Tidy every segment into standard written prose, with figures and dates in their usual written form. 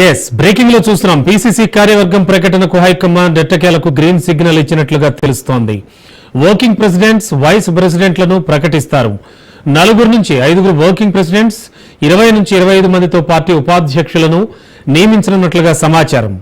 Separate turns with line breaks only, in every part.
Yes breaking లో చూస్తున్నాం. PCC కార్యవర్గం ప్రకటనకు హైకమాండ్ ఎట్టకేలకు గ్రీన్ సిగ్నల్ ఇచ్చినట్లుగా తెలుస్తోంది. వర్కింగ్ ప్రెసిడెంట్స్, వైస్ ప్రెసిడెంట్లను ప్రకటిస్తారు. 4 నుంచి 5 వర్కింగ్ ప్రెసిడెంట్స్, 20 నుంచి 25 మందితో పార్టీ ఉపాధ్యక్షులను నియమించనున్నట్లుగా సమాచారం.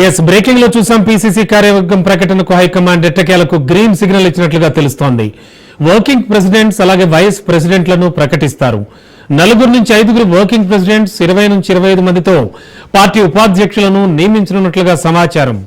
ఎస్ బ్రేకింగ్ లో చూసాం. పీసీసీ కార్యవర్గం ప్రకటనకు హైకమాండ్ ఎట్టకేలకు గ్రీన్ సిగ్నల్ ఇచ్చినట్లుగా తెలుస్తోంది. వర్కింగ్ ప్రెసిడెంట్స్ అలాగే వైస్ ప్రెసిడెంట్లను ప్రకటిస్తారు. 4 నుంచి 5 వర్కింగ్ ప్రెసిడెంట్స్, 20 నుంచి 25 మందితో పార్టీ ఉపాధ్యక్షులను నియమించనున్నట్లుగా సమాచారం.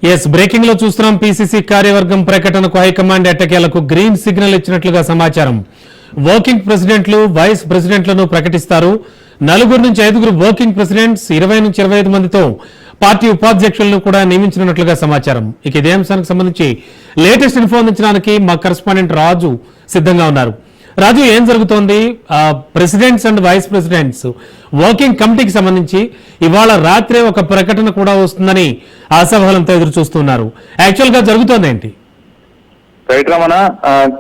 ఎస్ బ్రేకింగ్ లో చూస్తున్నాం. పీసీసీ కార్యవర్గం ప్రకటనకు హైకమాండ్ ఎట్టకేలకు గ్రీన్ సిగ్నల్ ఇచ్చినట్లుగా సమాచారం. వర్కింగ్ ప్రెసిడెంట్లు, వైస్ ప్రెసిడెంట్లను ప్రకటిస్తారు. 4 నుంచి 5 వర్కింగ్ ప్రెసిడెంట్స్, 20 నుంచి 25 మందితో పార్టీ ఉపాధ్యక్షులను కూడా నియమించనున్నట్లుగా సమాచారం. ఇక ఇదే అంశానికి సంబంధించి లేటెస్ట్ ఇన్ఫో అందించడానికి మా కరెస్పాండెంట్ రాజు సిద్ధంగా ఉన్నారు. రాజు, ఏం జరుగుతోంది? Presidents and vice presidents working కమిటీకి సంబంధించి ఇవాళ రాత్రే ఒక ప్రకటన కూడా వస్తుందని ఆశాభావంతో ఎదురు చూస్తున్నారు. యాక్చువల్ గా జరుగుతోంది ఏంటి?
రైట్ రమణ,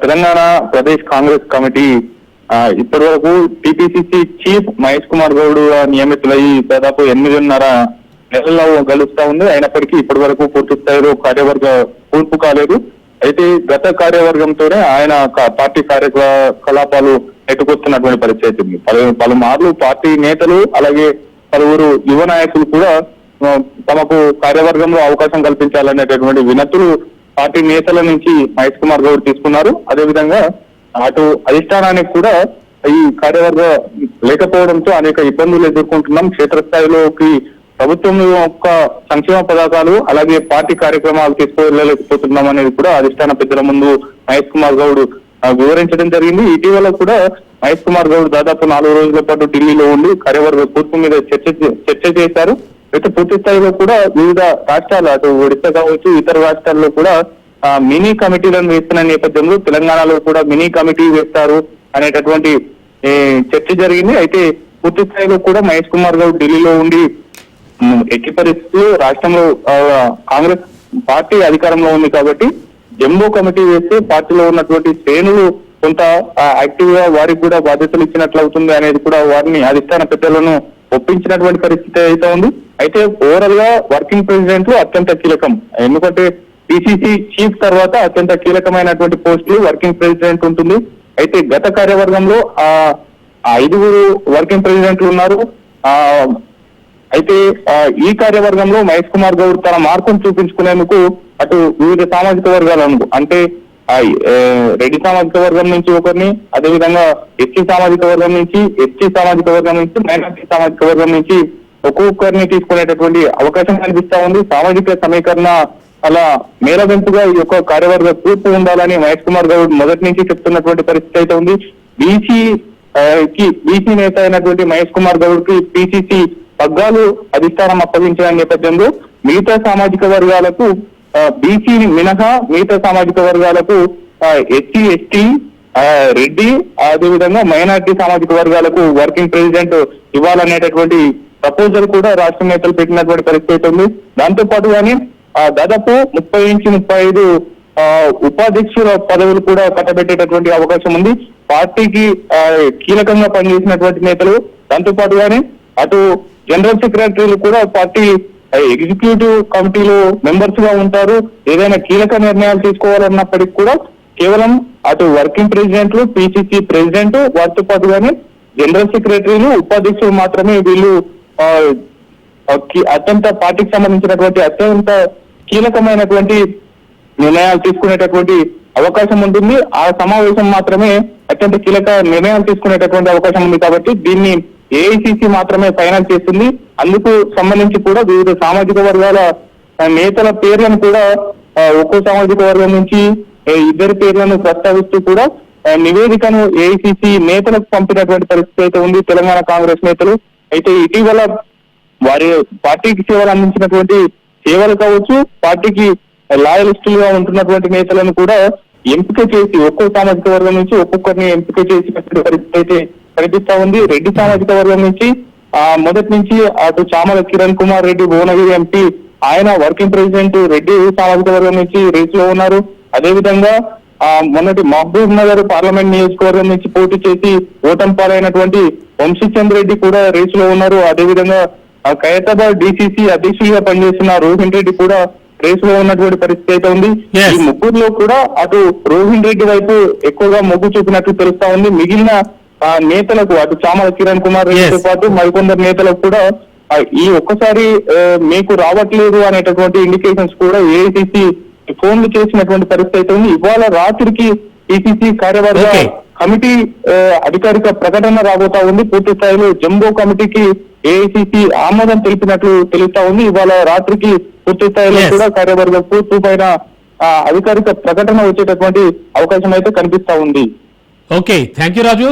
తెలంగాణ ప్రదేశ్ కాంగ్రెస్ కమిటీ ఇప్పటి వరకు టీపీసీసీ చీఫ్ మహేష్ కుమార్ గౌడ్ నియమితులయ్యి దాదాపు 8.5 నెలల్లో గెలుస్తా ఉంది. అయినప్పటికీ ఇప్పటి వరకు పూర్తి స్థాయిలో కార్యవర్గ కూర్పు కాలేదు. అయితే గత కార్యవర్గంతోనే ఆయన పార్టీ కార్యకలాపాలు నెట్టుకొస్తున్నటువంటి పరిస్థితి ఉంది. పలుమార్లు పార్టీ నేతలు అలాగే పలువురు యువ నాయకులు కూడా తమకు కార్యవర్గంలో అవకాశం కల్పించాలనేటటువంటి వినతులు పార్టీ నేతల నుంచి మహేష్ కుమార్ గౌడ్ తీసుకున్నారు. అదేవిధంగా అటు అధిష్టానానికి కూడా ఈ కార్యవర్గ లేకపోవడంతో అనేక ఇబ్బందులు ఎదుర్కొంటున్నాం. క్షేత్రస్థాయిలోకి ప్రభుత్వం యొక్క సంక్షేమ పథకాలు అలాగే పార్టీ కార్యక్రమాలు తీసుకువెళ్ళలేకపోతున్నాం అనేది కూడా అధిష్టాన పెద్దల ముందు మహేష్ కుమార్ గౌడ్ వివరించడం జరిగింది. ఇటీవల కూడా మహేష్ కుమార్ గౌడ్ దాదాపు 4 రోజుల పాటు ఢిల్లీలో ఉండి కార్యవర్గ కూర్పు మీద చర్చ చేశారు. అయితే పూర్తి స్థాయిలో కూడా వివిధ రాష్ట్రాలు, అటు ఒడిశా కావచ్చు, ఇతర రాష్ట్రాల్లో కూడా మినీ కమిటీలను వేస్తున్న నేపథ్యంలో తెలంగాణలో కూడా మినీ కమిటీ వేస్తారు అనేటటువంటి చర్చ జరిగింది. అయితే పూర్తి స్థాయిలో కూడా మహేష్ కుమార్ గౌడ్ ఢిల్లీలో ఉండి ఎట్టి పరిస్థితులు రాష్ట్రంలో కాంగ్రెస్ పార్టీ అధికారంలో ఉంది కాబట్టి జంబో కమిటీ వేస్తే పార్టీలో ఉన్నటువంటి శ్రేణులు కొంత యాక్టివ్ గా వారికి కూడా బాధ్యతలు ఇచ్చినట్లు అవుతుంది అనేది కూడా వారిని అధిష్టాన పెద్దలను ఒప్పించినటువంటి పరిస్థితి అయితే ఉంది. అయితే ఓవరాల్ గా వర్కింగ్ ప్రెసిడెంట్లు అత్యంత కీలకం. ఎందుకంటే పిసిసి చీఫ్ తర్వాత అత్యంత కీలకమైనటువంటి పోస్టులు వర్కింగ్ ప్రెసిడెంట్ ఉంటుంది. అయితే గత కార్యవర్గంలో 5 వర్కింగ్ ప్రెసిడెంట్లు ఉన్నారు. అయితే ఈ కార్యవర్గంలో మహేష్ కుమార్ గౌడ్ తన మార్పును చూపించుకునేందుకు అటు వివిధ సామాజిక వర్గాలను, అంటే రెడ్డి సామాజిక వర్గం నుంచి ఒకరిని, అదేవిధంగా ఎస్సీ సామాజిక వర్గం నుంచి, ఎస్టీ సామాజిక వర్గం నుంచి, మైనార్టీ సామాజిక వర్గం నుంచి ఒక్కొక్కరిని తీసుకునేటటువంటి అవకాశం కనిపిస్తా ఉంది. సామాజిక సమీకరణ అలా మేరవంతుగా ఈ యొక్క కార్యవర్గ కూర్పు ఉండాలని మహేష్ కుమార్ గౌడ్ మొదటి నుంచి చెప్తున్నటువంటి పరిస్థితి అయితే ఉంది. బీసీ నేత అయినటువంటి మహేష్ కుమార్ గౌడ్ కి పిసిసి పగ్గాలు అధిష్టానం అప్పగించిన నేపథ్యంలో మిగతా సామాజిక వర్గాలకు, బీసీ మినహా మిగతా సామాజిక వర్గాలకు ఎస్సీ, ఎస్టీ, రెడ్డి, అదేవిధంగా మైనార్టీ సామాజిక వర్గాలకు వర్కింగ్ ప్రెసిడెంట్ ఇవ్వాలనేటటువంటి ప్రపోజల్ కూడా రాష్ట్ర నేతలు పెట్టినటువంటి పరిస్థితి ఉంది. దాంతో పాటుగానే దాదాపు 30 నుంచి 35 ఉపాధ్యక్షుల పదవులు కూడా కట్టబెట్టేటటువంటి అవకాశం ఉంది. పార్టీకి కీలకంగా పనిచేసినటువంటి నేతలు, దాంతో పాటుగానే అటు జనరల్ సెక్రటరీలు కూడా పార్టీ ఎగ్జిక్యూటివ్ కమిటీలో మెంబర్స్ గా ఉంటారు. ఏదైనా కీలక నిర్ణయాలు తీసుకోవాలన్నప్పటికీ కూడా కేవలం అటు వర్కింగ్ ప్రెసిడెంట్లు, పిసిసి ప్రెసిడెంట్, వారితో పాటుగానే జనరల్ సెక్రటరీలు, ఉపాధ్యక్షులు మాత్రమే వీళ్ళు అత్యంత పార్టీకి సంబంధించినటువంటి అత్యంత కీలకమైనటువంటి నిర్ణయాలు తీసుకునేటటువంటి అవకాశం ఉంటుంది. ఆ సమావేశం మాత్రమే అత్యంత కీలక నిర్ణయాలు తీసుకునేటటువంటి అవకాశం ఉంది కాబట్టి దీన్ని ఏఐసిసి మాత్రమే ఫైనల్ చేస్తుంది. అందుకు సంబంధించి కూడా వివిధ సామాజిక వర్గాల నేతల పేర్లను కూడా ఒక్కో సామాజిక వర్గం నుంచి ఇద్దరు పేర్లను ప్రస్తావిస్తూ కూడా నివేదికను ఏఐసిసి నేతలకు పంపినటువంటి పరిస్థితి అయితే ఉంది తెలంగాణ కాంగ్రెస్ నేతలు. అయితే ఇటీవల వారి పార్టీకి సేవలు అందించినటువంటి సేవలు కావచ్చు, పార్టీకి లాయలిస్టులుగా ఉంటున్నటువంటి నేతలను కూడా ఎంపిక చేసి ఒక్కో సామాజిక వర్గం నుంచి ఒక్కొక్కరిని ఎంపిక చేసినటువంటి పరిస్థితి అయితే కనిపిస్తా ఉంది. రెడ్డి సామాజిక వర్గం నుంచి మొదటి నుంచి అటు చామల కిరణ్ కుమార్ రెడ్డి భువనగిరి ఎంపీ, ఆయన వర్కింగ్ ప్రెసిడెంట్ రెడ్డి సామాజిక వర్గం నుంచి రేస్ లో ఉన్నారు. అదేవిధంగా మొన్నటి మహబూబ్ నగర్ పార్లమెంట్ నియోజకవర్గం నుంచి పోటీ చేసి ఓటమి పాలైనటువంటి వంశీచంద్ర రెడ్డి కూడా రేస్ లో ఉన్నారు. అదేవిధంగా ఖైరతాబాద్ డిసిసి అధ్యక్షులుగా పనిచేస్తున్న రోహిన్ రెడ్డి కూడా రేస్ లో ఉన్నటువంటి పరిస్థితి అయితే ఉంది. ఈ ముగ్గురులో కూడా అటు రోహిన్ రెడ్డి వైపు ఎక్కువగా మొగ్గు చూపినట్లు తెలుస్తా ఉంది. మిగిలిన నేతలకు అటు చామల కిరణ్ కుమార్ రెడ్డితో పాటు మరికొందరు నేతలకు కూడా ఈ ఒక్కసారి మీకు రావట్లేదు అనేటటువంటి ఇండికేషన్స్ కూడా ఏఐసిసి ఫోన్లు చేసినటువంటి పరిస్థితి అయితే ఉంది. ఇవాళ రాత్రికి పిసిసి కార్యవర్గ కమిటీ అధికారిక ప్రకటన రాబోతా ఉంది. పూర్తి స్థాయిలో జంబో కమిటీకి ఏఐసిసి ఆమోదం తెలిపినట్లు తెలుస్తా ఉంది. ఇవాళ రాత్రికి పూర్తి స్థాయిలో కూడా కార్యవర్గ పూర్తి పైన అధికారిక ప్రకటన వచ్చేటటువంటి అవకాశం అయితే కనిపిస్తా ఉంది.
Okay, thank you Raju.